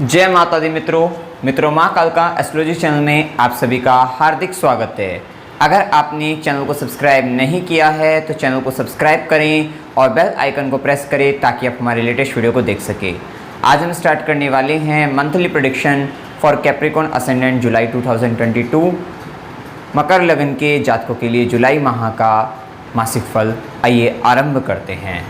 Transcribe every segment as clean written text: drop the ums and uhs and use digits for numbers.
जय माता दी मित्रों माँ कालका एस्ट्रोलॉजी चैनल में आप सभी का हार्दिक स्वागत है। अगर आपने चैनल को सब्सक्राइब नहीं किया है तो चैनल को सब्सक्राइब करें और बेल आइकन को प्रेस करें ताकि आप हमारे लेटेस्ट वीडियो को देख सकें। आज हम स्टार्ट करने वाले हैं monthly prediction for Capricorn ascendant July 2022 मकर लगन के जातकों के लिए जुलाई माह का मासिक फल। आइए आरंभ करते हैं।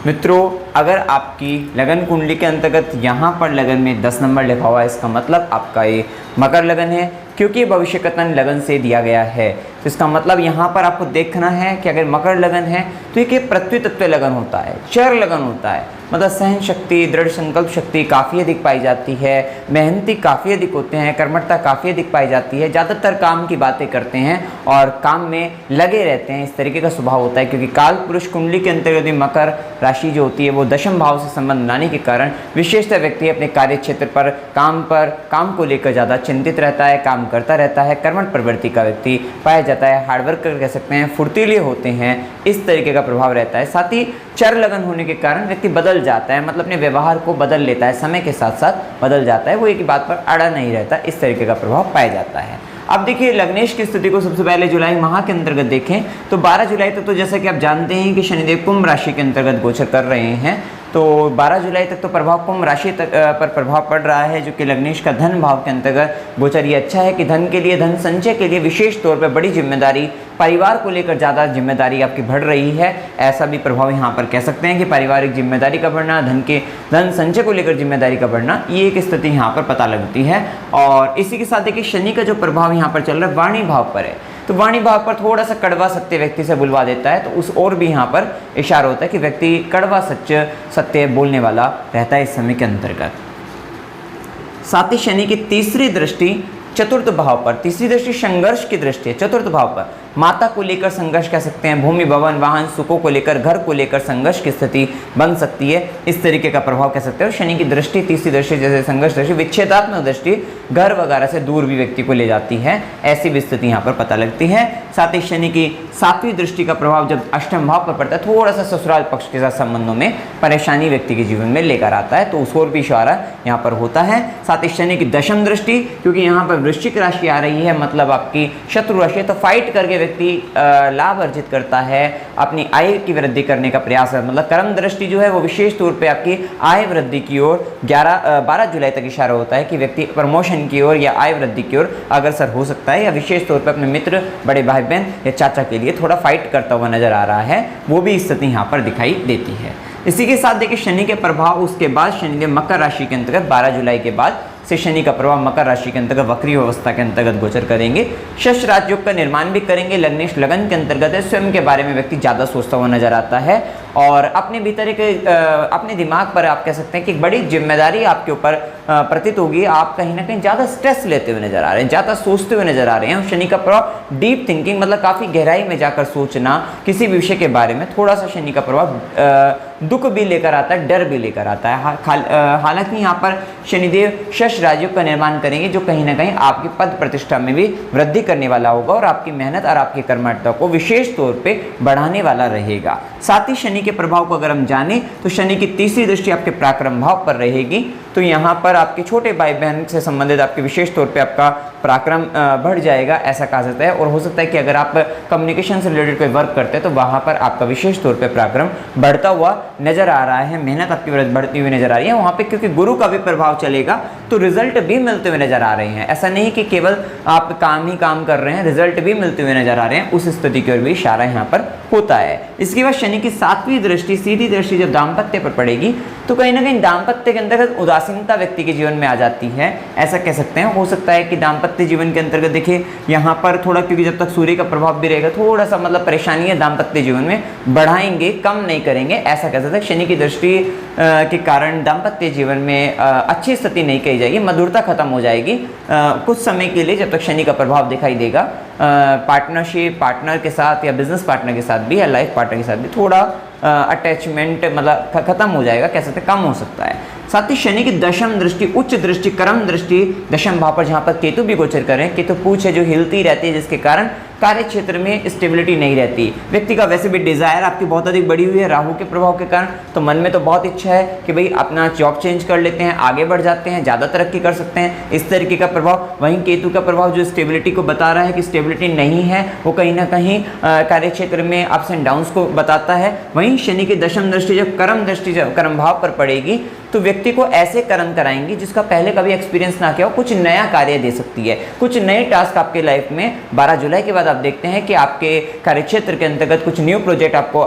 मित्रों, अगर आपकी लगन कुंडली के अंतर्गत यहाँ पर लगन में 10 नंबर लिखा हुआ है, इसका मतलब आपका ये मकर लगन है, क्योंकि भविष्य कथन लगन से दिया गया है। तो इसका मतलब यहाँ पर आपको देखना है कि अगर मकर लगन है तो ये पृथ्वी तत्व लगन होता है, चर लगन होता है, मतलब सहन शक्ति, दृढ़ संकल्प शक्ति काफ़ी अधिक पाई जाती है, मेहनती काफ़ी अधिक होते हैं, कर्मठता काफ़ी अधिक पाई जाती है, ज़्यादातर काम की बातें करते हैं और काम में लगे रहते हैं, इस तरीके का स्वभाव होता है। क्योंकि काल पुरुष कुंडली के अंतर्गत मकर राशि जो होती है वो दशम भाव से संबंध बनाने के कारण विशेषतः व्यक्ति अपने कार्य क्षेत्र पर काम को लेकर ज़्यादा चिंतित रहता है, काम करता रहता है, कर्मठ प्रवृत्ति का व्यक्ति पाया जाता है, हार्डवर्कर कह सकते हैं, फुर्तीले होते हैं, इस तरीके का प्रभाव रहता है। साथ ही चर लगन होने के कारण व्यक्ति बदल जाता है, मतलब अपने व्यवहार को बदल लेता है, समय के साथ साथ बदल जाता है, वो एक ही बात पर अड़ा नहीं रहता, इस तरीके का प्रभाव पाया जाता है। अब देखिए लग्नेश की स्थिति को सबसे पहले जुलाई माह के अंतर्गत देखें तो 12 जुलाई तक तो जैसा कि आप जानते हैं कि शनिदेव कुंभ राशि के अंतर्गत गोचर कर रहे हैं, तो 12 जुलाई तक तो प्रभाव कुंभ राशि पर प्रभाव पड़ रहा है, जो कि लग्नेश का धन भाव के अंतर्गत गोचर। ये अच्छा है कि धन के लिए, धन संचय के लिए विशेष तौर पर बड़ी जिम्मेदारी, परिवार को लेकर ज़्यादा जिम्मेदारी आपकी बढ़ रही है, ऐसा भी प्रभाव यहाँ पर कह सकते हैं कि पारिवारिक जिम्मेदारी का बढ़ना, धन संचय को लेकर जिम्मेदारी का बढ़ना, ये एक स्थिति यहाँ पर पता लगती है। और इसी के साथ देखिए शनि का जो प्रभाव यहाँ पर चल रहा है वाणी भाव पर है, तो वाणी भाव पर थोड़ा सा कड़वा सत्य व्यक्ति से बुलवा देता है, तो उस ओर भी यहाँ पर इशारा होता है कि व्यक्ति कड़वा सत्य बोलने वाला रहता है इस समय के अंतर्गत। साथ ही शनि की तीसरी दृष्टि चतुर्थ भाव पर, तीसरी दृष्टि संघर्ष की दृष्टि है, चतुर्थ भाव पर माता को लेकर संघर्ष कह सकते हैं, भूमि भवन वाहन सुखों को लेकर, घर को लेकर संघर्ष की स्थिति बन सकती है, इस तरीके का प्रभाव कह सकते हैं। और शनि की दृष्टि, तीसरी दृष्टि जैसे संघर्ष दृष्टि, विच्छेदात्मक दृष्टि, घर वगैरह से दूर भी व्यक्ति को ले जाती है, ऐसी भी स्थिति यहाँ पर पता लगती है। साथ ही शनि की 7वीं दृष्टि का प्रभाव जब अष्टम भाव पर पड़ता है, थोड़ा सा ससुराल पक्ष के साथ संबंधों में परेशानी व्यक्ति के जीवन में लेकर आता है, तो उस ओर भी इशारा यहाँ पर होता है। साथ ही शनि की दशम दृष्टि, क्योंकि यहाँ पर वृश्चिक राशि आ रही है, मतलब आपकी शत्रु राशि है, तो फाइट करके व्यक्ति लाभ अर्जित करता है, अपनी आय की वृद्धि करने का प्रयास है, मतलब कर्म दृष्टि जो है वो विशेष तौर पे आपकी आय वृद्धि की ओर 12 जुलाई तक इशारा होता है कि व्यक्ति प्रमोशन की ओर या आय वृद्धि की ओर अग्रसर हो सकता है, या विशेष तौर पे अपने मित्र, बड़े भाई बहन या चाचा के लिए थोड़ा फाइट करता हुआ नजर आ रहा है, वो भी स्थिति यहाँ पर दिखाई देती है। इसी के साथ देखिए शनि के प्रभाव उसके बाद शनिदेव मकर राशि के अंतर्गत 12 जुलाई के बाद से शनि का प्रभाव मकर राशि के अंतर्गत वक्री अवस्था के अंतर्गत गोचर करेंगे। शश राजयोग का निर्माण भी करेंगे। लग्नेश लगन के अंतर्गत है, स्वयं के बारे में व्यक्ति ज़्यादा सोचता हुआ नजर आता है और अपने भीतर अपने दिमाग पर आप कह सकते हैं कि बड़ी जिम्मेदारी आपके ऊपर प्रतीत होगी। आप कहीं ना कहीं ज़्यादा स्ट्रेस लेते हुए नजर आ रहे हैं, ज़्यादा सोचते हुए नजर आ रहे हैं। शनि का प्रभाव डीप थिंकिंग, मतलब काफ़ी गहराई में जाकर सोचना किसी भी विषय के बारे में, थोड़ा सा शनि का प्रभाव दुख भी लेकर आता है, डर भी लेकर आता है। हालांकि यहाँ पर शनिदेव शश राजयोग का निर्माण करेंगे, जो कहीं ना कहीं आपकी पद प्रतिष्ठा में भी वृद्धि करने वाला होगा और आपकी मेहनत और आपकी कर्मठता को विशेष तौर पे बढ़ाने वाला रहेगा। साथ ही शनि के प्रभाव को अगर हम जाने तो शनि की तीसरी दृष्टि आपके पराक्रम भाव पर रहेगी, तो यहाँ पर आपके छोटे भाई बहन से संबंधित आपके विशेष तौर पे आपका पराक्रम बढ़ जाएगा, ऐसा कहा जाता है। और हो सकता है कि अगर आप कम्युनिकेशन से रिलेटेड कोई वर्क करते हैं तो वहाँ पर आपका विशेष तौर पे पराक्रम बढ़ता हुआ नजर आ रहा है, मेहनत आपकी बढ़ती हुई नजर आ रही है वहाँ पे, क्योंकि गुरु का भी प्रभाव चलेगा तो रिजल्ट भी मिलते हुए नजर आ रहे हैं। ऐसा नहीं कि केवल आप काम ही काम कर रहे हैं, रिजल्ट भी मिलते हुए नजर आ रहे हैं, उस स्थिति की ओर भी इशारा यहाँ पर होता है। इसके बाद शनि की 7वीं दृष्टि, सीधी दृष्टि जब दाम्पत्य पर पड़ेगी तो कहीं ना कहीं दाम्पत्य के अंतर्गत उदासीनता व्यक्ति के जीवन में आ जाती है, ऐसा कह सकते हैं। हो सकता है कि दाम्पत्य जीवन के अंतर्गत देखिए यहाँ पर थोड़ा, क्योंकि जब तक सूर्य का प्रभाव भी रहेगा, थोड़ा सा मतलब परेशानियां दाम्पत्य जीवन में बढ़ाएंगे, कम नहीं करेंगे, ऐसा कह सकते हैं। शनि की दृष्टि के कारण दाम्पत्य जीवन में अच्छी स्थिति नहीं कही जाएगी, मधुरता खत्म हो जाएगी कुछ समय के लिए, जब तक शनि का प्रभाव दिखाई देगा। पार्टनर के साथ या बिजनेस पार्टनर के साथ भी या लाइफ पार्टनर के साथ भी थोड़ा अटैचमेंट मतलब खत्म हो जाएगा, कह सकते हैं कम हो सकता है। साथ ही शनि की दशम दृष्टि, उच्च दृष्टि, कर्म दृष्टि दशम भाव पर जहाँ पर केतु भी गोचर करें, केतु पूछ है जो हिलती रहती है, जिसके कारण कार्य क्षेत्र में स्टेबिलिटी नहीं रहती। व्यक्ति का वैसे भी डिजायर आपकी बहुत अधिक बढ़ी हुई है राहु के प्रभाव के कारण, तो मन में तो बहुत इच्छा है कि भाई अपना जॉब चेंज कर लेते हैं, आगे बढ़ जाते हैं, ज़्यादा तरक्की कर सकते हैं, इस तरीके का प्रभाव। वहीं केतु का प्रभाव जो स्टेबिलिटी को बता रहा है कि स्टेबिलिटी नहीं है, वो कहीं ना कहीं कार्य क्षेत्र में अप्स एंड डाउन्स को बताता है। वहीं शनि की दशम दृष्टि जब कर्म दृष्टि जब कर्म भाव पर पड़ेगी तो व्यक्ति को ऐसे कर्म कराएंगी जिसका पहले कभी एक्सपीरियंस ना किया हो, कुछ नया कार्य दे सकती है, कुछ नए टास्क आपके लाइफ में 12 जुलाई के बाद आप देखते हैं कि आपके कार्यक्षेत्र के अंतर्गत कुछ न्यू प्रोजेक्ट आपको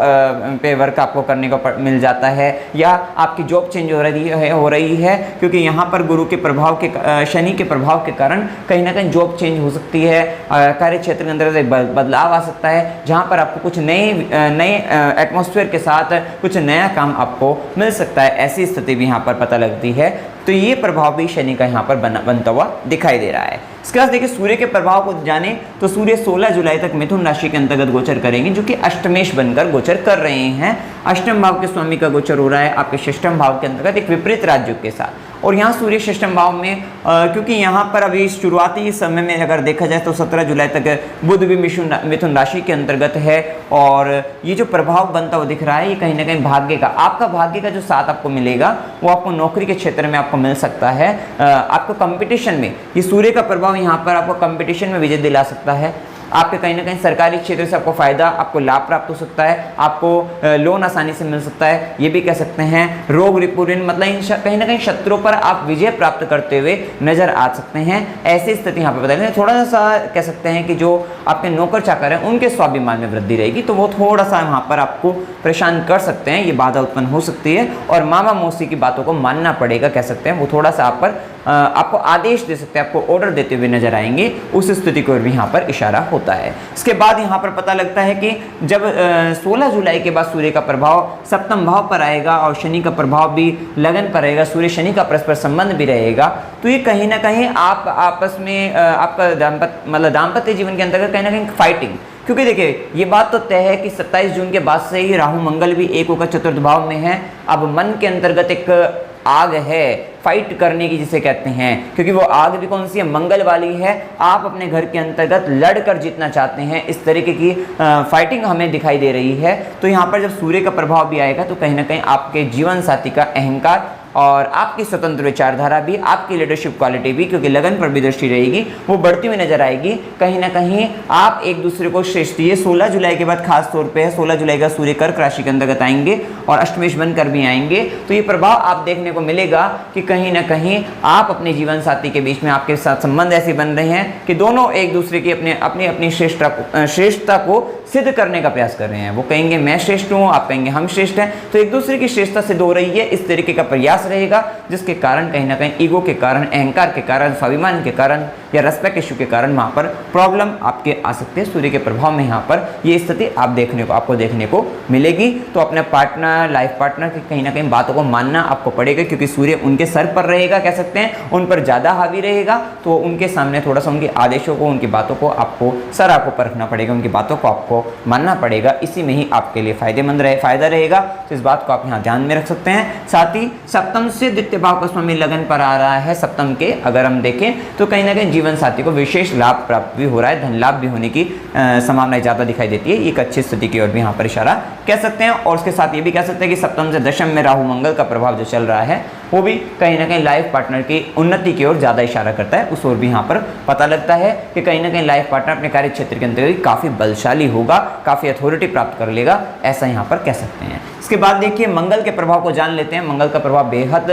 पे वर्क आपको करने को मिल जाता है, या आपकी जॉब चेंज हो रही है क्योंकि यहाँ पर गुरु के प्रभाव के शनि के प्रभाव के कारण कहीं ना कहीं जॉब चेंज हो सकती है, कार्य क्षेत्र के अंदर बदलाव आ सकता है, जहाँ पर आपको कुछ नए एटमॉस्फेयर के साथ कुछ नया काम आपको मिल सकता है। ऐसी स्थिति भी यहाँ पर पता लगती है। तो ये प्रभाव भी शनि का यहाँ पर बनता हुआ दिखाई दे रहा है। इसके बाद देखिए सूर्य के प्रभाव को जाने तो सूर्य 16 जुलाई तक मिथुन राशि के अंतर्गत गोचर करेंगे, जो कि अष्टमेश बनकर गोचर कर रहे हैं। अष्टम भाव के स्वामी का गोचर हो रहा है आपके षष्ठम भाव के अंतर्गत एक विपरीत राजयोग के साथ। और यहाँ सूर्य षष्ठम भाव में क्योंकि यहाँ पर अभी शुरुआती समय में अगर देखा जाए तो 17 जुलाई तक बुध भी मिथुन राशि के अंतर्गत है, और ये जो प्रभाव बनता हुआ दिख रहा है ये कहीं ना कहीं भाग्य का, आपका भाग्य का जो साथ आपको मिलेगा वो आपको नौकरी के क्षेत्र में आपको मिल सकता है। आपको कंपटीशन में ये सूर्य का प्रभाव यहाँ पर आपको कंपटीशन में विजय दिला सकता है। आपके कहीं ना कहीं सरकारी क्षेत्र से आपको फायदा, आपको लाभ प्राप्त हो सकता है, आपको लोन आसानी से मिल सकता है। ये भी कह सकते हैं रोग रिपुरिन मतलब कहीं ना कहीं शत्रुओं पर आप विजय प्राप्त करते हुए नजर आ सकते हैं। ऐसी स्थिति यहाँ पे बताएंगे। थोड़ा सा कह सकते हैं कि जो आपके नौकर चाकर हैं उनके स्वाभिमान में वृद्धि रहेगी, तो वो थोड़ा सा यहाँ पर आपको परेशान कर सकते हैं, ये बाधा उत्पन्न हो सकती है। और मामा मौसी की बातों को मानना पड़ेगा, कह सकते हैं वो थोड़ा सा आप पर आपको आदेश दे सकते हैं, आपको ऑर्डर देते हुए नजर आएंगे। उस स्थिति को भी यहाँ पर इशारा होता है। इसके बाद यहाँ पर पता लगता है कि जब 16 जुलाई के बाद सूर्य का प्रभाव सप्तम भाव पर आएगा और शनि का प्रभाव भी लगन पर रहेगा, सूर्य शनि का परस्पर संबंध भी रहेगा, तो ये कहीं ना कहीं आप आपस में आपका दाम्पत्य जीवन के अंतर्गत कहीं ना कहीं फाइटिंग, क्योंकि देखिए ये बात तो तय है कि 27 जून के बाद से ही राहु मंगल भी एक होकर चतुर्थ भाव में है। अब मन के अंतर्गत एक आग है फाइट करने की जिसे कहते हैं, क्योंकि वो आग भी कौन सी है, मंगल वाली है। आप अपने घर के अंतर्गत लड़कर जीतना चाहते हैं, इस तरीके की फाइटिंग हमें दिखाई दे रही है। तो यहाँ पर जब सूर्य का प्रभाव भी आएगा तो कहीं ना कहीं आपके जीवन साथी का अहंकार और आपकी स्वतंत्र विचारधारा भी, आपकी लीडरशिप क्वालिटी भी, क्योंकि लगन पर भी दृष्टि रहेगी, वो बढ़ती हुई नजर आएगी। कहीं ना कहीं आप एक दूसरे को श्रेष्ठ, ये 16 जुलाई के बाद खास तौर पे है, 16 जुलाई का सूर्य कर्क राशि के अंतर्गत आएंगे और अष्टमेश बनकर भी आएंगे। तो ये प्रभाव आप देखने को मिलेगा कि कहीं ना कहीं आप अपने जीवन साथी के बीच में आपके साथ संबंध ऐसे बन रहे हैं कि दोनों एक दूसरे की अपनी श्रेष्ठता को सिद्ध करने का प्रयास कर रहे हैं। वो कहेंगे मैं श्रेष्ठ हूँ, आप कहेंगे हम श्रेष्ठ हैं, तो एक दूसरे की श्रेष्ठता सिद्ध हो रही है। इस तरीके का प्रयास रहेगा, जिसके कारण कहीं ना कहीं ईगो के कारण, अहंकार के कारण, स्वाभिमान के कारण या रेस्पेक्ट इश्यू के कारण वहाँ पर प्रॉब्लम आपके आ सकते हैं। सूर्य के प्रभाव में यहाँ पर ये स्थिति आपको देखने को मिलेगी। तो अपने पार्टनर, लाइफ पार्टनर की कहीं ना कहीं बातों को मानना आपको पड़ेगा, क्योंकि सूर्य उनके सर पर रहेगा, कह सकते हैं उन पर ज़्यादा हावी रहेगा। तो उनके सामने थोड़ा सा उनके आदेशों को, उनकी बातों को आपको परखना पड़ेगा, उनकी बातों को आपको मानना पड़ेगा। इसी में ही आपके लिए फायदा रहेगा। तो इस बात को आप यहाँ ध्यान में रख सकते हैं। साथ ही सप्तम से द्वितीय भाव का स्वामी लगन पर आ रहा है। सप्तम के अगर हम देखें तो कहीं ना कहीं जीवन साथी को विशेष लाभ प्राप्त भी हो रहा है, धन लाभ भी होने की संभावनाएं ज्यादा दिखाई देती है। एक अच्छी स्थिति की ओर भी यहाँ पर इशारा कह सकते हैं। और उसके साथ ये भी कह सकते हैं कि सप्तम से दशम में राहु मंगल का प्रभाव जो चल रहा है वो भी कहीं ना कहीं लाइफ पार्टनर की उन्नति की ओर ज्यादा इशारा करता है। उस ओर भी यहाँ पर पता लगता है कि कहीं ना कहीं लाइफ पार्टनर अपने कार्य क्षेत्र के अंतर्गत काफी बलशाली होगा, काफी अथॉरिटी प्राप्त कर लेगा, ऐसा यहाँ पर कह सकते हैं। इसके बाद देखिए मंगल के प्रभाव को जान लेते हैं। मंगल का प्रभाव बेहद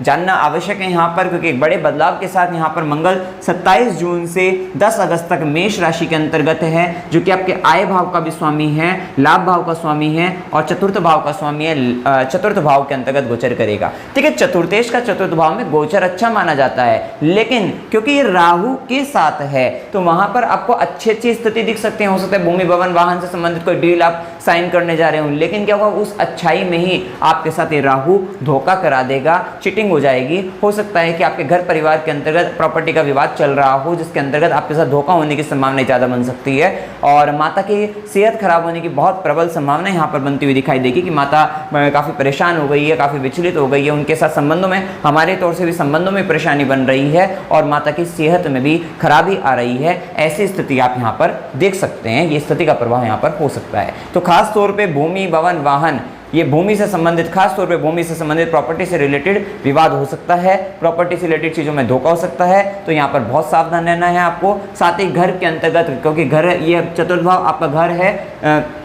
जानना आवश्यक है यहाँ पर, क्योंकि एक बड़े बदलाव के साथ यहाँ पर मंगल 27 जून से 10 अगस्त तक मेष राशि के अंतर्गत है, जो कि आपके आय भाव का भी स्वामी है, लाभ भाव का स्वामी है और चतुर्थ भाव का स्वामी है। चतुर्थ भाव के अंतर्गत गोचर करेगा। ठीक है, चतुर्थ चतुर्थेश का चतुर्थ भाव में गोचर अच्छा माना जाता है, लेकिन क्योंकि ये राहु के साथ है तो वहां पर आपको अच्छी अच्छी स्थिति दिख सकती है। हो सकता है भूमि भवन वाहन से संबंधित कोई डील आप साइन करने जा रहे हो, लेकिन क्या होगा उस अच्छाई में ही आपके साथ ये राहु धोखा करा देगा, चीटिंग हो जाएगी। हो सकता है कि आपके घर परिवार के अंतर्गत प्रॉपर्टी का विवाद चल रहा हो, जिसके अंतर्गत आपके साथ धोखा होने की संभावना ज़्यादा बन सकती है, और माता की सेहत खराब होने की बहुत प्रबल संभावना यहाँ पर बनती हुई दिखाई देगी कि माता काफ़ी परेशान हो गई है, काफ़ी विचलित हो गई है, उनके साथ संबंधों में, हमारे तौर से भी संबंधों में परेशानी बन रही है और माता की सेहत में भी खराबी आ रही है। ऐसी स्थिति आप यहाँ पर देख सकते हैं, ये स्थिति का प्रभाव यहाँ पर हो सकता है। तो खास तौर पे भूमि भवन वाहन, ये भूमि से संबंधित, खास तौर पे भूमि से संबंधित प्रॉपर्टी से रिलेटेड विवाद हो सकता है, प्रॉपर्टी से रिलेटेड चीज़ों में धोखा हो सकता है, तो यहाँ पर बहुत सावधान रहना है आपको। साथ ही घर के अंतर्गत, क्योंकि घर, ये चतुर्थ भाव आपका घर है,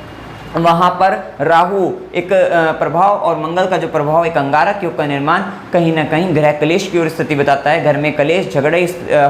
वहाँ पर राहु एक प्रभाव और मंगल का जो प्रभाव, एक अंगारक योग का निर्माण कहीं ना कहीं गृह कलेश की ओर स्थिति बताता है। घर में कलेश झगड़े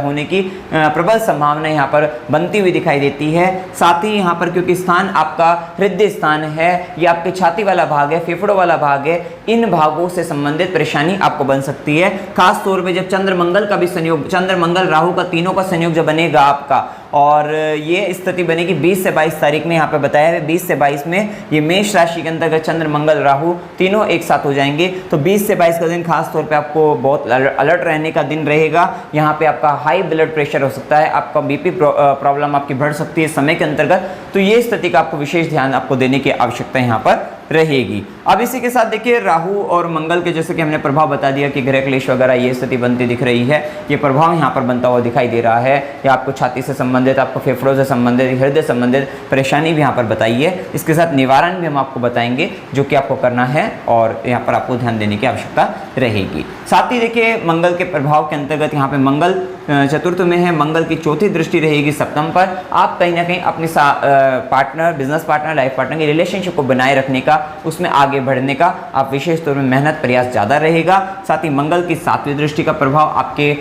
होने की प्रबल संभावना यहाँ पर बनती हुई दिखाई देती है। साथ ही यहाँ पर क्योंकि स्थान आपका हृदय स्थान है, ये आपके छाती वाला भाग है, फेफड़ों वाला भाग है, इन भागों से संबंधित परेशानी आपको बन सकती है। खास तौर पर जब चंद्र मंगल का भी संयोग, चंद्र मंगल राहु का तीनों का संयोग जब बनेगा आपका, और ये स्थिति बनेगी 20 से 22 तारीख में, यहाँ पे बताया है 20 से 22 में ये मेष राशि के अंतर्गत चंद्र मंगल राहु तीनों एक साथ हो जाएंगे। तो 20 से 22 का दिन खास तौर पे आपको बहुत अलर्ट रहने का दिन रहेगा। यहाँ पे आपका हाई ब्लड प्रेशर हो सकता है, आपका बीपी प्रॉब्लम आपकी बढ़ सकती है समय के अंतर्गत, तो ये स्थिति का आपको विशेष ध्यान आपको देने की आवश्यकता यहाँ पर रहेगी। अब इसी के साथ देखिए राहु और मंगल के, जैसे कि हमने प्रभाव बता दिया कि गृह क्लेश वगैरह ये स्थिति बनती दिख रही है, ये प्रभाव यहाँ पर बनता हुआ दिखाई दे रहा है। या आपको छाती से संबंधित, आपको फेफड़ों से संबंधित, हृदय संबंधित परेशानी भी यहाँ पर बताई है। इसके साथ निवारण भी हम आपको बताएंगे जो कि आपको करना है, और यहाँ पर आपको ध्यान देने की आवश्यकता रहेगी। साथ ही देखिए मंगल के प्रभाव के अंतर्गत यहाँ पे मंगल चतुर्थ में है, मंगल की चौथी दृष्टि रहेगी सप्तम पर। आप कहीं ना कहीं अपने partner, business partner, life partner की रिलेशनशिप को बनाए रखने का, उसमें आगे बढ़ने का आप विशेष तौर में मेहनत प्रयास ज़्यादा रहेगा। साथ ही मंगल की सातवीं दृष्टि का प्रभाव आपके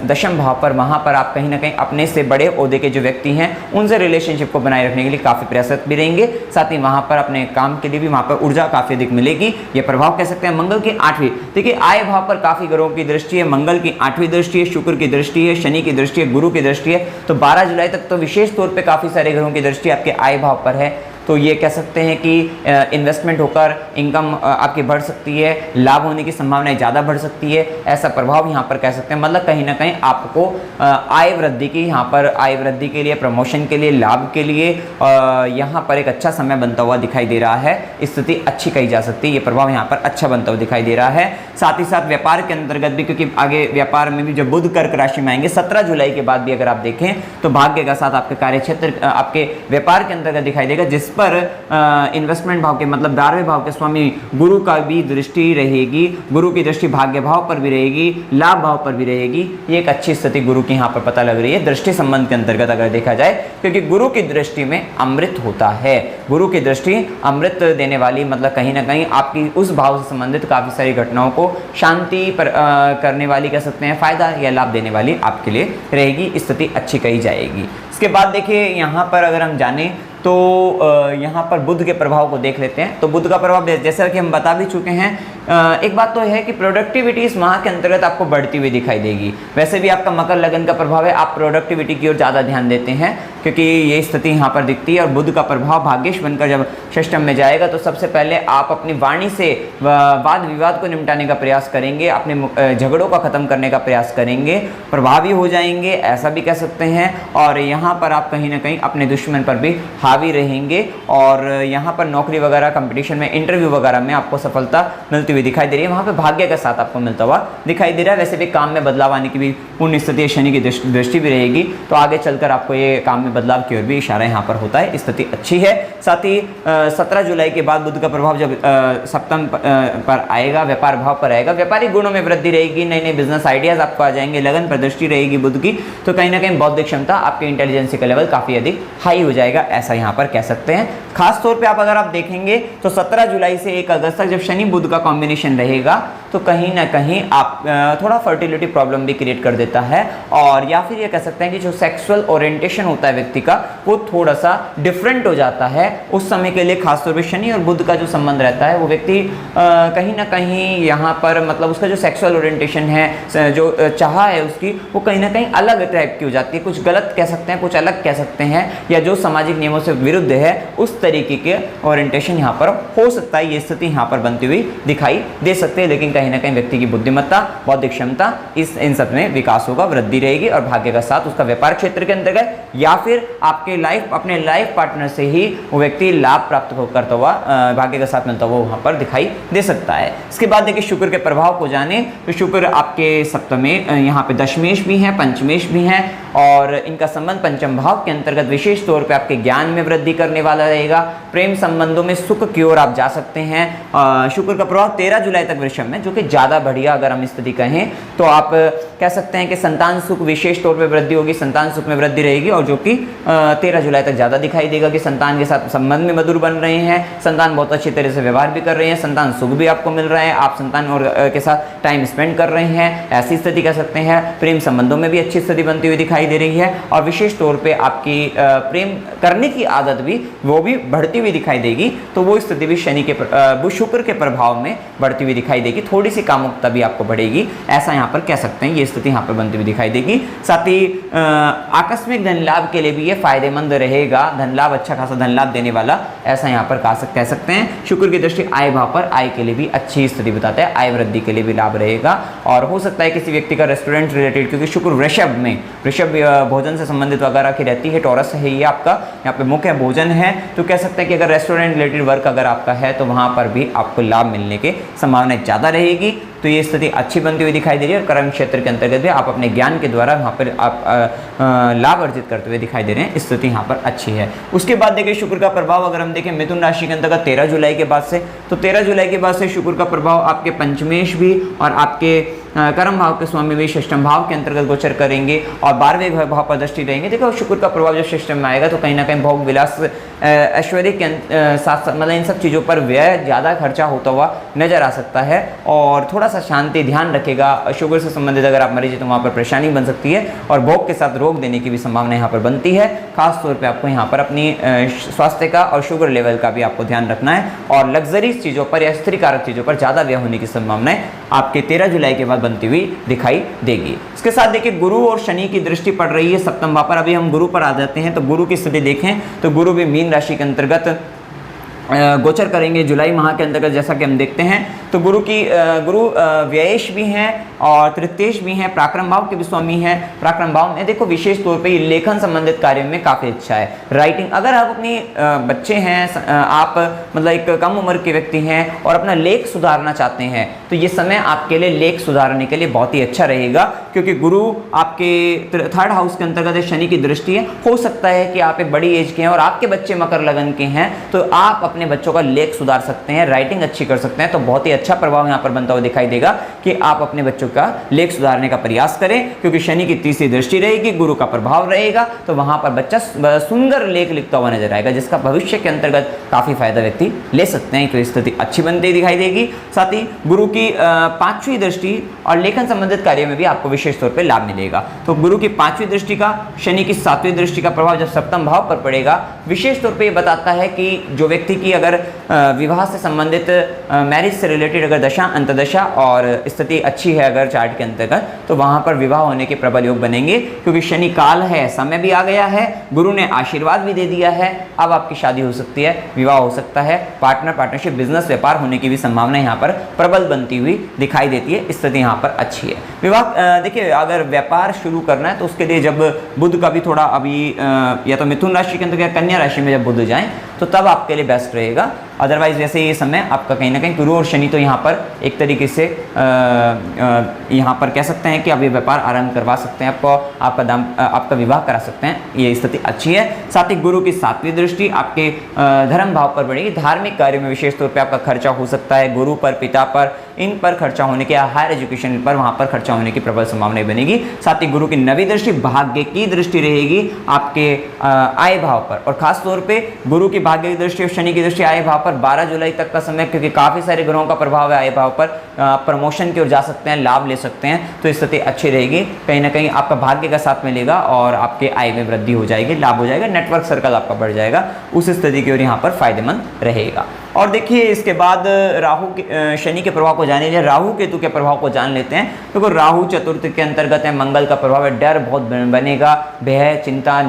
दशम भाव पर, वहाँ पर आप कहीं ना कहीं अपने से बड़े ओहदे के जो व्यक्ति हैं उनसे रिलेशनशिप को बनाए रखने के लिए काफ़ी प्रयासरत भी रहेंगे। साथ ही वहाँ पर अपने काम के लिए भी वहाँ पर ऊर्जा काफ़ी अधिक मिलेगी। ये प्रभाव कह सकते हैं मंगल की 8वीं, देखिए आय भाव पर काफ़ी ग्रहों की दृष्टि है, मंगल की 8वीं दृष्टि है, शुक्र की दृष्टि है, शनि की दृष्टि है, गुरु की दृष्टि है। तो 12 जुलाई तक तो विशेष तौर पे काफ़ी सारे ग्रहों की दृष्टि आपके आय भाव पर है। तो ये कह सकते हैं कि इन्वेस्टमेंट होकर इनकम आपकी बढ़ सकती है, लाभ होने की संभावनाएं ज़्यादा बढ़ सकती है, ऐसा प्रभाव यहाँ पर कह सकते हैं। मतलब कहीं ना कहीं आपको आय वृद्धि की, यहाँ पर आय वृद्धि के लिए, प्रमोशन के लिए, लाभ के लिए यहाँ पर एक अच्छा समय बनता हुआ दिखाई दे रहा है। स्थिति अच्छी कही जा सकती है, ये प्रभाव यहाँ पर अच्छा बनता हुआ दिखाई दे रहा है। साथ ही साथ व्यापार के अंतर्गत भी, क्योंकि आगे व्यापार में भी जब बुध कर्क राशि में आएंगे 17 जुलाई के बाद भी अगर आप देखें तो भाग्य का साथ आपके कार्य क्षेत्र, आपके व्यापार के अंतर्गत दिखाई देगा, जिस पर इन्वेस्टमेंट भाव के, मतलब 12वें भाव के स्वामी गुरु का भी दृष्टि रहेगी। गुरु की दृष्टि भाग्य भाव पर भी रहेगी, लाभ भाव पर भी रहेगी। ये एक अच्छी स्थिति गुरु की यहाँ पर पता लग रही है दृष्टि संबंध के अंतर्गत अगर देखा जाए, क्योंकि गुरु की दृष्टि में अमृत होता है। गुरु की दृष्टि अमृत देने वाली, मतलब कहीं ना कहीं आपकी उस भाव से संबंधित काफ़ी सारी घटनाओं को शांति पर करने वाली कह सकते हैं, फायदा या लाभ देने वाली आपके लिए रहेगी। स्थिति अच्छी कही जाएगी। इसके बाद देखिए यहाँ पर अगर हम जाने तो यहाँ पर बुध के प्रभाव को देख लेते हैं। तो बुध का प्रभाव जैसा कि हम बता भी चुके हैं, एक बात तो है कि प्रोडक्टिविटी इस माह के अंतर्गत आपको बढ़ती हुई दिखाई देगी। वैसे भी आपका मकर लगन का प्रभाव है, आप प्रोडक्टिविटी की ओर ज़्यादा ध्यान देते हैं क्योंकि ये स्थिति यहाँ पर दिखती है। और बुध का प्रभाव भाग्येश बनकर जब षष्टम में जाएगा तो सबसे पहले आप अपनी वाणी से वाद विवाद को निपटाने का प्रयास करेंगे, अपने झगड़ों का खत्म करने का प्रयास करेंगे, प्रभावी हो जाएंगे ऐसा भी कह सकते हैं। और यहाँ पर आप कहीं ना कहीं अपने दुश्मन पर भी हावी रहेंगे और यहाँ पर नौकरी वगैरह, कंपटीशन में, इंटरव्यू वगैरह में आपको सफलता मिलती हुई दिखाई दे रही है। वहाँ पे भाग्य का साथ आपको मिलता हुआ दिखाई दे रहा है। वैसे भी काम में बदलाव आने की भी पूर्ण स्थिति, शनि की दृष्टि भी रहेगी, तो आगे चलकर आपको ये काम में बदलाव की ओर भी इशारा यहाँ पर होता है। स्थिति अच्छी है। साथ ही 17 जुलाई के बाद बुध का प्रभाव जब सप्तम पर आएगा, व्यापार भाव पर आएगा, व्यापारिक गुणों में वृद्धि रहेगी, नए नए बिजनेस आइडियाज आपको आ जाएंगे, लगन पर दृष्टि रहेगी बुध की, तो कहीं ना कहीं बौद्धिक क्षमता, आपके इंटेलिजेंसी का लेवल काफ़ी अधिक हाई हो जाएगा, ऐसा यहाँ पर कह सकते हैं। खास तौर पे आप अगर आप देखेंगे तो 17 जुलाई से 1 अगस्त तक जब शनि बुध का कॉम्बिनेशन रहेगा तो कहीं ना कहीं आप थोड़ा फर्टिलिटी प्रॉब्लम भी क्रिएट कर देता है। और या फिर ये कह सकते हैं कि जो सेक्सुअल ओरिएंटेशन होता है व्यक्ति का वो थोड़ा सा डिफरेंट हो जाता है उस समय के लिए। खासतौर पर शनि और बुध का जो संबंध रहता है वो व्यक्ति कहीं ना कहीं यहाँ पर मतलब उसका जो सेक्सुअल ओरिएंटेशन है, जो चाह है उसकी, वो कहीं ना कहीं अलग टाइप की हो जाती है। कुछ गलत कह सकते हैं, कुछ अलग कह सकते हैं, या जो सामाजिक नियमों से विरुद्ध है उस तरीके के ओरिएंटेशन यहाँ पर हो सकता है। ये स्थिति यहाँ पर बनती हुई दिखाई दे सकती है। लेकिन कहीं ना कहीं व्यक्ति की बुद्धिमत्ता, बौद्धिक क्षमता, इन सब में विकास होगा, वृद्धि रहेगी और भाग्य का साथ उसका व्यापार क्षेत्र के अंतर्गत या फिर आपके अपने लाइफ पार्टनर से ही वो व्यक्ति लाभ प्राप्त करता हुआ, भाग्य का साथ मिलता हुआ वहां पर दिखाई दे सकता है। इसके बाद देखिए शुक्र के प्रभाव को जाने तो शुक्र आपके सप्तमे यहाँ पे दशमेश भी है, पंचमेश भी है और इनका संबंध पंचम भाव के अंतर्गत विशेष तौर पे आपके ज्ञान में वृद्धि करने वाला रहेगा। प्रेम संबंधों में सुख की ओर आप जा सकते हैं। शुक्र का प्रभाव 13 जुलाई तक वृषभ में, जो कि ज़्यादा बढ़िया अगर हम स्थिति कहें तो आप कह सकते हैं कि संतान सुख विशेष तौर पे वृद्धि होगी, संतान सुख में वृद्धि रहेगी और जो कि 13 जुलाई तक ज़्यादा दिखाई देगा कि संतान के साथ संबंध में मधुर बन रहे हैं, संतान बहुत अच्छी तरह से व्यवहार भी कर रहे हैं, संतान सुख भी आपको मिल रहा है, आप संतान और के साथ टाइम स्पेंड कर रहे हैं, ऐसी स्थिति कह सकते हैं। प्रेम संबंधों में भी अच्छी स्थिति बनती हुई दिखाई दे रही है और विशेष तौर पे आपकी प्रेम करने की आदत भी वो भी बढ़ती हुई दिखाई देगी। तो वो स्थिति भी शनि के शुक्र के प्रभाव में बढ़ती हुई दिखाई देगी। थोड़ी सी कामुकता भी आपको बढ़ेगी, ऐसा यहाँ पर कह सकते हैं। ये स्थिति यहाँ पर बनती हुई दिखाई देगी। साथ ही आकस्मिक धन लाभ के लिए भी ये फायदेमंद रहेगा, धन लाभ, अच्छा खासा धन लाभ देने वाला, ऐसा यहाँ पर कह सकते हैं। शुक्र की दृष्टि आय भाव पर आय के लिए भी अच्छी स्थिति बताता है, आय वृद्धि के लिए भी लाभ रहेगा। और हो सकता है किसी व्यक्ति का रेस्टोरेंट रिलेटेड, क्योंकि शुक्र वृषभ भोजन से संबंधित वगैरह की रहती है, टॉरस है ये आपका, यहाँ पे मुख्य भोजन है, तो कह सकते हैं कि अगर रेस्टोरेंट रिलेटेड वर्क अगर आपका है तो वहाँ पर भी आपको लाभ मिलने की संभावना ज़्यादा रहेगी। तो ये स्थिति अच्छी बनती हुई दिखाई दे रही है और कर्म क्षेत्र के अंतर्गत भी आप अपने ज्ञान के द्वारा वहाँ पर आप लाभ अर्जित करते हुए दिखाई दे रहे हैं, स्थिति यहाँ पर अच्छी है। उसके बाद देखिए शुक्र का प्रभाव अगर हम देखें मिथुन राशि के अंतर्गत 13 जुलाई के बाद से, तो 13 जुलाई के बाद से शुक्र का प्रभाव आपके पंचमेश भी और आपके कर्म भाव के स्वामी भी षष्ठम भाव के अंतर्गत गोचर करेंगे और 12वें भाव पर दृष्टि रहेंगे। देखो शुक्र का प्रभाव जब षष्ठम में आएगा तो कहीं ना कहीं भोग विलास, ऐश्वर्य के साथ मतलब इन सब चीज़ों पर व्यय ज़्यादा खर्चा होता हुआ नजर आ सकता है और थोड़ा सा शांति ध्यान रखेगा। शुगर से संबंधित अगर आप मरीज हैं तो वहाँ पर परेशानी बन सकती है और भोग के साथ रोग देने की भी संभावना यहाँ पर बनती है। खास तौर पे आपको यहाँ पर अपनी स्वास्थ्य का और शुगर लेवल का भी आपको ध्यान रखना है और लग्जरीज चीज़ों पर या स्त्रीकारक चीज़ों पर ज़्यादा व्यय होने की संभावनाएं आपके 13 जुलाई के बाद बनती हुई दिखाई देगी। इसके साथ देखिए गुरु और शनि की दृष्टि पड़ रही है सप्तम भाव पर। अभी हम गुरु पर आ जाते हैं, तो गुरु की स्थिति देखें तो गुरु भी मीन राशि के अंतर्गत गोचर करेंगे जुलाई माह के अंतर्गत। जैसा कि हम देखते हैं तो गुरु व्ययेश भी हैं और तृतीयेश भी हैं, पराक्रम भाव के भी स्वामी हैं। पराक्रम भाव में देखो विशेष तौर पे ये लेखन संबंधित कार्य में काफ़ी अच्छा है, राइटिंग। अगर आप अपनी बच्चे हैं, आप मतलब एक कम उम्र के व्यक्ति हैं और अपना लेख सुधारना चाहते हैं तो ये समय आपके लिए लेख सुधारने के लिए बहुत ही अच्छा रहेगा, क्योंकि गुरु आपके 3rd हाउस के अंतर्गत शनि की दृष्टि है। हो सकता है कि आप एक बड़ी एज के हैं और आपके बच्चे मकर लगन के हैं तो आप अपने बच्चों का लेख सुधार सकते हैं, राइटिंग अच्छी कर सकते हैं। तो बहुत ही अच्छा प्रभाव यहाँ पर बनता हुआ दिखाई देगा कि आप अपने बच्चों का लेख सुधारने का प्रयास करें, क्योंकि शनि की तीसरी दृष्टि रहेगी, गुरु का प्रभाव रहेगा, तो वहां पर बच्चा सुंदर लेख लिखता हुआ नजर आएगा, जिसका भविष्य के अंतर्गत काफी फायदा व्यक्ति ले सकते हैं। तो स्थिति अच्छी बनती दिखाई देगी। साथ ही गुरु की 5वीं दृष्टि और लेखन संबंधित कार्य में भी आपको विशेष तौर पर लाभ मिलेगा। तो गुरु की 5वीं दृष्टि का, शनि की 7वीं दृष्टि का प्रभाव जब सप्तम भाव पर पड़ेगा, विशेष तौर पर यह बताता है कि जो व्यक्ति की अगर विवाह से संबंधित, मैरिज से रिलेटेड अगर दशा अंतदशा और स्थिति अच्छी है अगर चार्ट के अंतर्गत, तो वहां पर विवाह होने के प्रबल योग बनेंगे, क्योंकि शनि काल है, समय भी आ गया है, गुरु ने आशीर्वाद भी दे दिया है। अब आपकी शादी हो सकती है, विवाह हो सकता है, पार्टनरशिप, बिजनेस, व्यापार होने की भी संभावना यहाँ पर प्रबल बनती हुई दिखाई देती है। स्थिति यहाँ पर अच्छी है। विवाह देखिए अगर व्यापार शुरू करना है तो उसके लिए जब बुध का भी थोड़ा अभी या तो मिथुन राशि के अंतर्गत कन्या राशि में जब बुध जाए तो तब आपके लिए बेस्ट रहेगा। अदरवाइज वैसे ये समय आपका कहीं ना कहीं गुरु और शनि तो यहाँ पर एक तरीके से यहाँ पर कह सकते हैं कि अभी व्यापार आरंभ करवा सकते हैं, आपका विवाह करा सकते हैं, ये स्थिति अच्छी है। साथ ही गुरु की 7वीं दृष्टि आपके धर्म भाव पर बढ़ेगी। धार्मिक कार्य में विशेष तौर पर आपका खर्चा हो सकता है, गुरु पर, पिता पर, इन पर खर्चा होने के, हायर एजुकेशन पर वहाँ पर खर्चा होने की प्रबल संभावना बनेगी। साथ ही गुरु की 9वीं दृष्टि भाग्य की दृष्टि रहेगी आपके आय भाव पर, और खास तौर पे गुरु की भाग्य की दृष्टि और शनि की दृष्टि आय भाव पर 12 जुलाई तक का समय, क्योंकि काफ़ी सारे ग्रहों का प्रभाव है आय भाव पर, प्रमोशन की ओर जा सकते हैं, लाभ ले सकते हैं, तो स्थिति अच्छी रहेगी। कहीं ना कहीं आपका भाग्य का साथ मिलेगा और आपके आय में वृद्धि हो जाएगी, लाभ हो जाएगा, नेटवर्क सर्कल आपका बढ़ जाएगा, उस स्थिति की ओर यहाँ पर फायदेमंद रहेगा। और देखिए इसके बाद राहु के शनि के प्रभाव को जान लीजिए, राहु केतु के प्रभाव को जान लेते हैं। देखो राहु चतुर्थ के अंतर्गत है, मंगल का प्रभाव है, डर बहुत बनेगा, भय, चिंता,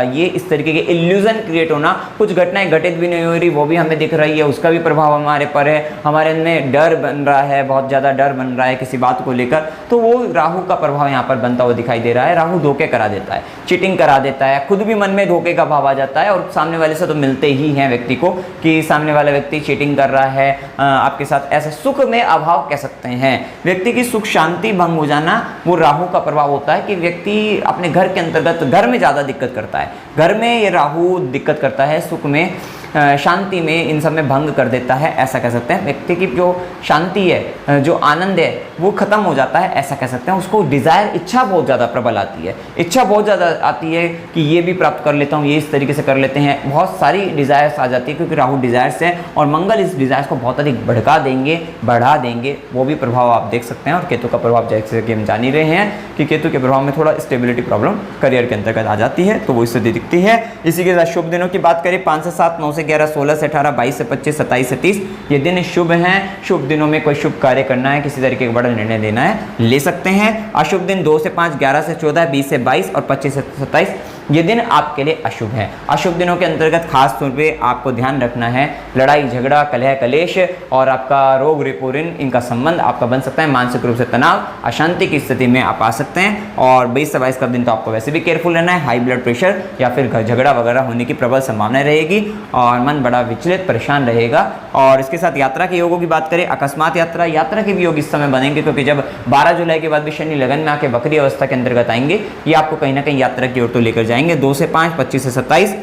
ये इस तरीके के इल्यूजन क्रिएट होना, कुछ घटनाएं घटित भी नहीं हो रही वो भी हमें दिख रही है, उसका भी प्रभाव हमारे पर है, हमारे में डर बन रहा है, बहुत ज़्यादा डर बन रहा है किसी बात को लेकर, तो वो राहु का प्रभाव यहाँ पर बनता हुआ दिखाई दे रहा है। राहु धोखे करा देता है, चीटिंग करा देता है, खुद भी मन में धोखे का भाव आ जाता है और सामने वाले से तो मिलते ही हैं व्यक्ति को कि सामने वाला व्यक्ति चीटिंग कर रहा है आपके साथ, ऐसे सुख में अभाव कह सकते हैं, व्यक्ति की सुख शांति भंग हो जाना, वो राहु का प्रभाव होता है कि व्यक्ति अपने घर के अंतर्गत घर में ज़्यादा दिक्कत करता है, घर में ये राहु दिक्कत करता है, सुख में, शांति में, इन सब में भंग कर देता है, ऐसा कह सकते हैं। व्यक्ति की जो शांति है, जो आनंद है, वो खत्म हो जाता है, ऐसा कह सकते हैं। उसको डिज़ायर, इच्छा बहुत ज़्यादा प्रबल आती है, इच्छा बहुत ज़्यादा आती है कि ये भी प्राप्त कर लेता हूँ, ये इस तरीके से कर लेते हैं, बहुत सारी डिज़ायर्स आ जाती है क्योंकि राहु डिज़ायर्स है और मंगल इस डिज़ायर्स को बहुत अधिक भड़का देंगे, बढ़ा देंगे, वो भी प्रभाव आप देख सकते हैं। और केतु का प्रभाव जैसे कि हम जान ही रहे हैं कि केतु के प्रभाव में थोड़ा स्टेबिलिटी प्रॉब्लम करियर के अंतर्गत आ जाती है, तो वो स्थिति दिखती है। इसी के साथ शुभ दिनों की बात करें, 5 से 7, 9 से 11, 16 से 18, 22 से 25, 27 से 30, ये दिन शुभ हैं। शुभ दिनों में कोई शुभ कार्य करना है, किसी तरीके का बड़ा निर्णय लेना है, ले सकते हैं। अशुभ दिन 2 से 5, 11 से 14, 20 से 22 और 25 से 27, ये दिन आपके लिए अशुभ है। अशुभ दिनों के अंतर्गत खास तौर पे आपको ध्यान रखना है, लड़ाई झगड़ा, कलह कलेश और आपका रोग रिपो ऋण, इनका संबंध आपका बन सकता है, मानसिक रूप से तनाव, अशांति की स्थिति में आप आ सकते हैं। और 20 से 22 का दिन तो आपको वैसे भी केयरफुल रहना है, हाई ब्लड प्रेशर या फिर झगड़ा वगैरह होने की प्रबल संभावना रहेगी और मन बड़ा विचलित परेशान रहेगा। और इसके साथ यात्रा के योगों की बात करें, अकस्मात यात्रा के भी योग इस समय बनेंगे, क्योंकि जब 12 जुलाई के बाद भी शनि लगन में आके वक्री अवस्था के अंतर्गत आएंगे, ये आपको कहीं ना कहीं यात्रा की ओर तो लेकर जाएंगे। 2 से 5, 25 से 27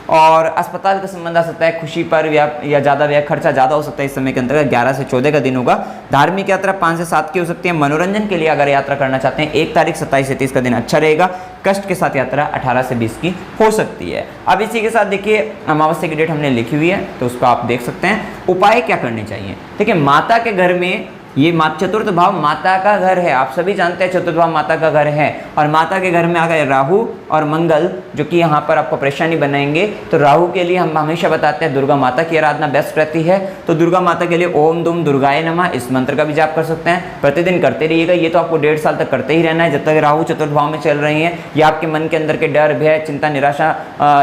और अस्पताल का संबंध आ सकता है, खुशी पर या ज़्यादा व्यय, खर्चा ज़्यादा हो सकता है इस समय के अंतर्गत। 11 से 14 का दिन होगा। धार्मिक यात्रा 5 से 7 की हो सकती है। मनोरंजन के लिए अगर यात्रा करना चाहते हैं, 1 तारीख 27 से 30 का दिन अच्छा रहेगा। कष्ट के साथ यात्रा 18 से 20 की हो सकती है। अब इसी के साथ देखिए अमावस्या की डेट हमने लिखी हुई है, तो उसको आप देख सकते हैं। उपाय क्या करने चाहिए, देखिए माता के घर में, ये चतुर्थ भाव माता का घर है, आप सभी जानते हैं चतुर्थ भाव माता का घर है, और माता के घर में आ गए राहु और मंगल, जो कि यहाँ पर आपको परेशानी बनाएंगे। तो राहु के लिए हम हमेशा बताते हैं दुर्गा माता की आराधना बेस्ट रहती है, तो दुर्गा माता के लिए ओम दुम दुर्गाय नमः इस मंत्र का भी जाप कर सकते हैं, प्रतिदिन करते रहिएगा। ये तो आपको 1.5 साल तक करते ही रहना है, जब तक राहु चतुर्थ भाव में चल रही हैं। ये आपके मन के अंदर के डर, भय, चिंता, निराशा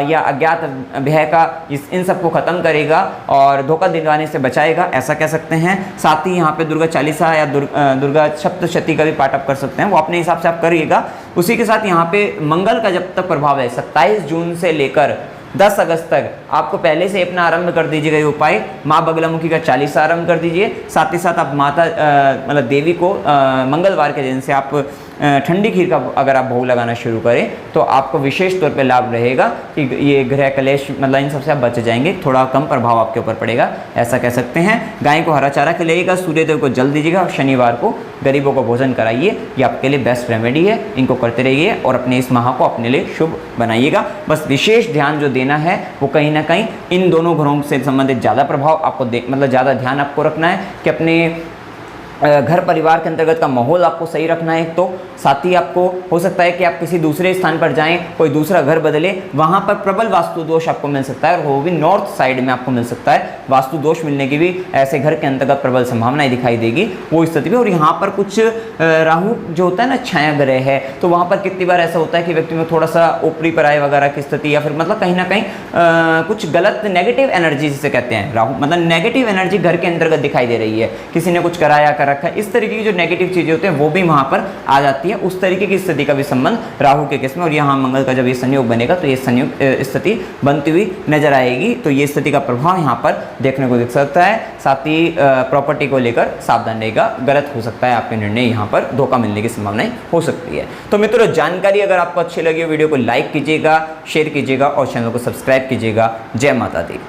या अज्ञात भय का इन सबको खत्म करेगा और धोखा दिलवाने से बचाएगा, ऐसा कह सकते हैं। साथ ही यहाँ पे दुर्गा चालीसा या दुर्गा सप्तशती का भी पाठ आप कर सकते हैं, वो अपने हिसाब से आप करिएगा। उसी के साथ यहाँ पे मंगल का जब तक प्रभाव है 27 जून से लेकर 10 अगस्त तक, आपको पहले से अपना आरंभ कर दीजिएगा ये उपाय। माँ बगलामुखी का 40 आरंभ कर दीजिए। साथ ही साथ आप माता मतलब देवी को मंगलवार के दिन से आप ठंडी खीर का अगर आप भोग लगाना शुरू करें तो आपको विशेष तौर पे लाभ रहेगा कि ये ग्रह कलेश मतलब इन सबसे आप बच जाएंगे, थोड़ा कम प्रभाव आपके ऊपर पड़ेगा, ऐसा कह सकते हैं। गाय को हरा चारा खिलाइएगा, सूर्यदेव को जल दीजिएगा और शनिवार को गरीबों को भोजन कराइए। ये आपके लिए बेस्ट रेमेडी है, इनको करते रहिए और अपने इस माह को अपने लिए शुभ बनाइएगा। बस विशेष ध्यान जो देना है वो कहीं ना कहीं इन दोनों ग्रहों से संबंधित ज़्यादा प्रभाव आपको मतलब ज़्यादा ध्यान आपको रखना है कि अपने घर परिवार के अंतर्गत का माहौल आपको सही रखना है। तो साथ ही आपको हो सकता है कि आप किसी दूसरे स्थान पर जाएं, कोई दूसरा घर बदले, वहां पर प्रबल वास्तु दोष आपको मिल सकता है और वो भी नॉर्थ साइड में आपको मिल सकता है। वास्तु दोष मिलने की भी ऐसे घर के अंतर्गत प्रबल संभावनाएं दिखाई देगी वो स्थिति में। और यहाँ पर कुछ राहु जो होता है ना छाया ग्रह है, तो वहाँ पर कितनी बार ऐसा होता है कि व्यक्ति में थोड़ा सा ऊपरी पराय वगैरह की स्थिति या फिर मतलब कहीं ना कहीं कुछ गलत नेगेटिव एनर्जी जिसे कहते हैं राहु, मतलब नेगेटिव एनर्जी घर के अंतर्गत दिखाई दे रही है, किसी ने कुछ कराया कर रखा है, इस तरीके की जो नेगेटिव चीजें होती हैं वो भी वहां पर आ जाती है। उस तरीके की स्थिति का भी संबंध राहु के केस में, और यहाँ मंगल का जब ये संयोग बनेगा तो ये संयोग स्थिति बनती हुई नजर आएगी। तो ये स्थिति का प्रभाव यहाँ पर देखने को दिख सकता है। साथ ही प्रॉपर्टी को लेकर सावधान रहेगा, गलत हो सकता है आपके निर्णय, यहाँ पर धोखा मिलने की संभावनाएं हो सकती है। तो मित्रों जानकारी अगर आपको अच्छी लगी वीडियो को लाइक कीजिएगा, शेयर कीजिएगा और चैनल को सब्सक्राइब कीजिएगा। जय माता दी।